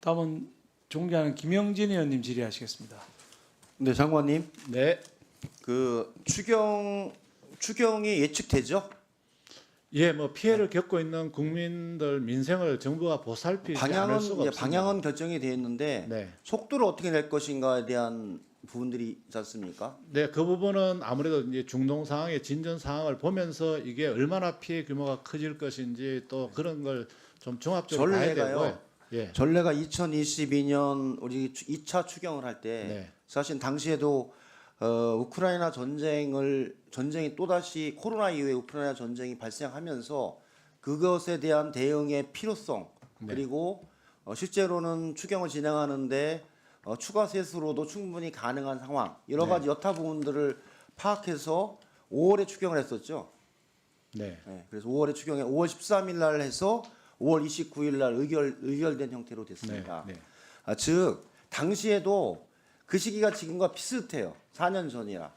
다음은 존경하는 김영진 의원님 질의하시겠습니다. 네, 장관님. 네. 그 추경이 예측되죠? 예, 뭐 피해를 겪고 있는 국민들 민생을 정부가 보살피지 않을 수가 없습니다. 방향은 결정이 되어 있는데 네. 속도를 어떻게 낼 것인가에 대한 부분들이 있지 않습니까? 네, 그 부분은 아무래도 이제 중동 상황의 진전 상황을 보면서 이게 얼마나 피해 규모가 커질 것인지 또 그런 걸 좀 종합적으로 봐야 되고요. 전례가요. 예. 전례가 2022년 우리 2차 추경을 할 때 네. 사실 당시에도 우크라이나 전쟁이 또다시 코로나 이후에 우크라이나 전쟁이 발생하면서 그것에 대한 대응의 필요성 네. 그리고 실제로는 추경을 진행하는데 추가 세수로도 충분히 가능한 상황 여러 가지 여타 부분들을 파악해서 5월에 추경을 했었죠. 네. 네, 그래서 5월에 추경에 5월 13일 날 해서 5월 29일 날 의결된 형태로 됐습니다. 네. 네. 즉 당시에도 그 시기가 지금과 비슷해요. 4년 전이라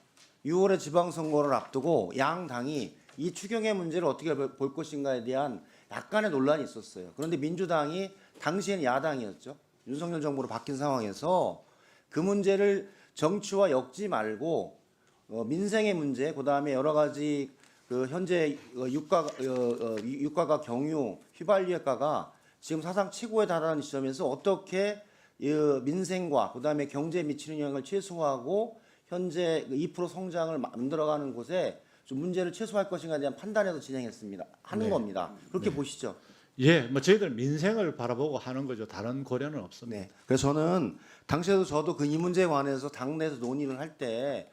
6월에 지방선거를 앞두고 양 당이 이 추경의 문제를 어떻게 볼 것인가에 대한 약간의 논란이 있었어요. 그런데 민주당이 당시에는 야당이었죠. 윤석열 정부로 바뀐 상황에서 그 문제를 정치와 엮지 말고 민생의 문제, 그다음에 여러 가지 그 현재 유가가 경유, 휘발유가가 지금 사상 최고에 달하는 시점에서 어떻게 민생과 그다음에 경제에 미치는 영향을 최소화하고 현재 2% 성장을 만들어가는 곳에 좀 문제를 최소화할 것인가에 대한 판단에서 진행했습니다. 하는 네. 겁니다. 그렇게 보시죠. 예, 뭐 저희들 민생을 바라보고 하는 거죠. 다른 고려는 없습니다. 네. 그래서 저는 당시에도 저도 그 이 문제에 관해서 당내에서 논의를 할 때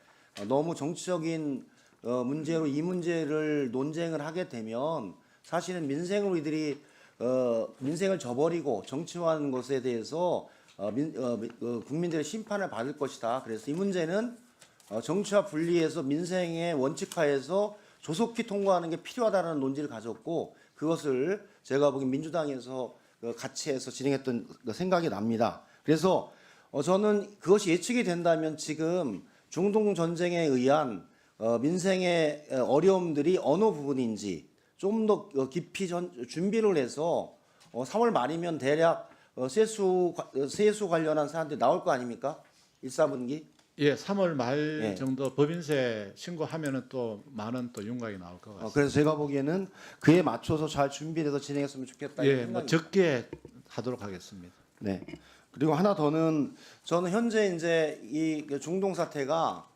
너무 정치적인 문제로 이 문제를 논쟁을 하게 되면 사실은 민생을 우리들이 민생을 저버리고 정치화하는 것에 대해서 국민들의 심판을 받을 것이다. 그래서 이 문제는 정치와 분리해서 민생의 원칙하에서 조속히 통과하는 게 필요하다는 논지를 가졌고 그것을 제가 보기엔 민주당에서 같이 해서 진행했던 생각이 납니다. 그래서 저는 그것이 예측이 된다면 지금 중동 전쟁에 의한 민생의 어려움들이 어느 부분인지 좀 더 깊이 준비를 해서 3월 말이면 대략 세수 관련한 사안들이 나올 거 아닙니까? 1, 4분기? 예, 3월 말 예. 정도 법인세 신고하면은 또 많은 또 윤곽이 나올 것 같습니다. 그래서 제가 보기에는 그에 맞춰서 잘 준비해서 진행했으면 좋겠다. 예, 뭐 적게 하도록 하겠습니다. 네. 그리고 하나 더는 저는 현재 이제 이 중동 사태가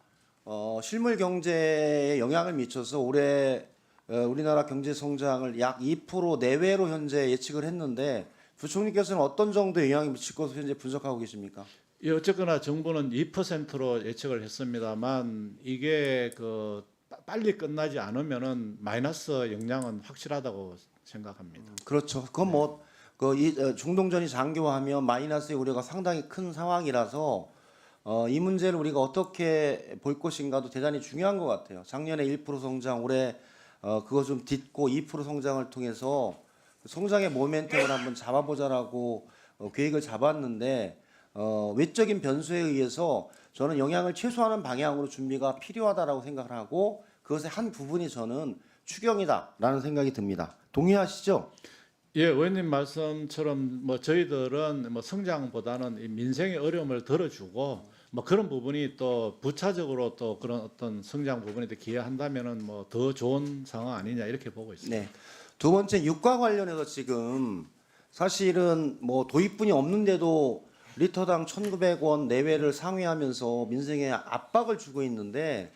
실물 경제에 영향을 미쳐서 올해 우리나라 경제 성장을 약 2% 내외로 현재 예측을 했는데 부총리께서는 어떤 정도의 영향이 미칠 것으로 현재 분석하고 계십니까? 예, 어쨌거나 정부는 2%로 예측을 했습니다만 이게 그 빨리 끝나지 않으면은 마이너스 영향은 확실하다고 생각합니다. 그렇죠. 그건 중동전이 장기화하면 마이너스의 우려가 상당히 큰 상황이라서 이 문제를 우리가 어떻게 볼 것인가도 대단히 중요한 것 같아요. 작년에 1% 성장, 올해 그거 좀 딛고 2% 성장을 통해서 성장의 모멘텀을 한번 잡아보자라고 계획을 잡았는데 외적인 변수에 의해서 저는 영향을 최소화하는 방향으로 준비가 필요하다라고 생각을 하고 그것의 한 부분이 저는 추경이다라는 생각이 듭니다. 동의하시죠? 예, 의원님 말씀처럼 뭐 저희들은 뭐 성장보다는 이 민생의 어려움을 덜어주고 뭐 그런 부분이 또 부차적으로 또 그런 어떤 성장 부분에 기여한다면은 뭐 더 좋은 상황 아니냐 이렇게 보고 있습니다. 네. 두 번째 유가 관련해서 지금 사실은 뭐 도입분이 없는데도 리터당 1,900원 내외를 상회하면서 민생에 압박을 주고 있는데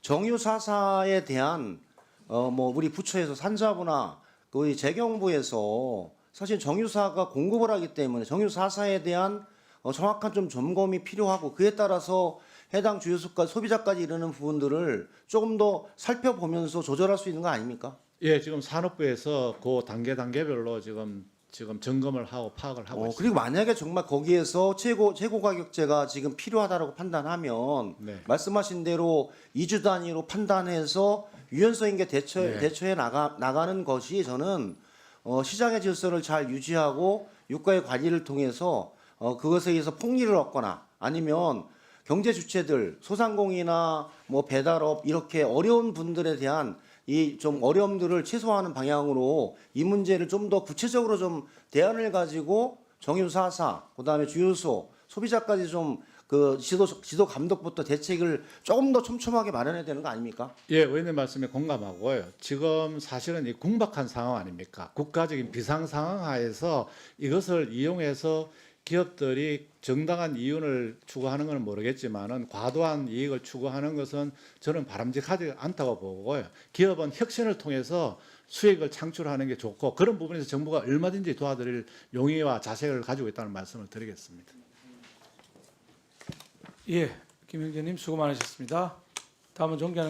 정유 사사에 대한 뭐 우리 부처에서 산자부나 거의 재경부에서 사실 정유사가 공급을 하기 때문에 정유 사사에 대한 정확한 좀 점검이 필요하고 그에 따라서 해당 주유소까지 소비자까지 이르는 부분들을 조금 더 살펴보면서 조절할 수 있는 거 아닙니까? 예, 지금 산업부에서 그 단계별로 지금 점검을 하고 파악을 하고 있습니다. 그리고 만약에 정말 거기에서 최고 가격제가 지금 필요하다고 판단하면 네. 말씀하신 대로 2주 단위로 판단해서 유연성 있게 대처해 나가는 것이 저는 시장의 질서를 잘 유지하고 유가의 관리를 통해서 그것에 의해서 폭리를 얻거나 아니면 경제 주체들 소상공인이나 뭐 배달업 이렇게 어려운 분들에 대한 이 좀 어려움들을 최소화하는 방향으로 이 문제를 좀 더 구체적으로 좀 대안을 가지고 정유사사, 그다음에 주유소, 소비자까지 좀 그 지도 감독부터 대책을 조금 더 촘촘하게 마련해야 되는 거 아닙니까? 예, 의원님 말씀에 공감하고요. 지금 사실은 이 궁박한 상황 아닙니까? 국가적인 비상 상황 하에서 이것을 이용해서 기업들이 정당한 이윤을 추구하는 건 모르겠지만은 과도한 이익을 추구하는 것은 저는 바람직하지 않다고 보고요. 기업은 혁신을 통해서 수익을 창출하는 게 좋고 그런 부분에서 정부가 얼마든지 도와드릴 용의와 자세를 가지고 있다는 말씀을 드리겠습니다. 예, 김영재님 수고 많으셨습니다. 다음은 존경하는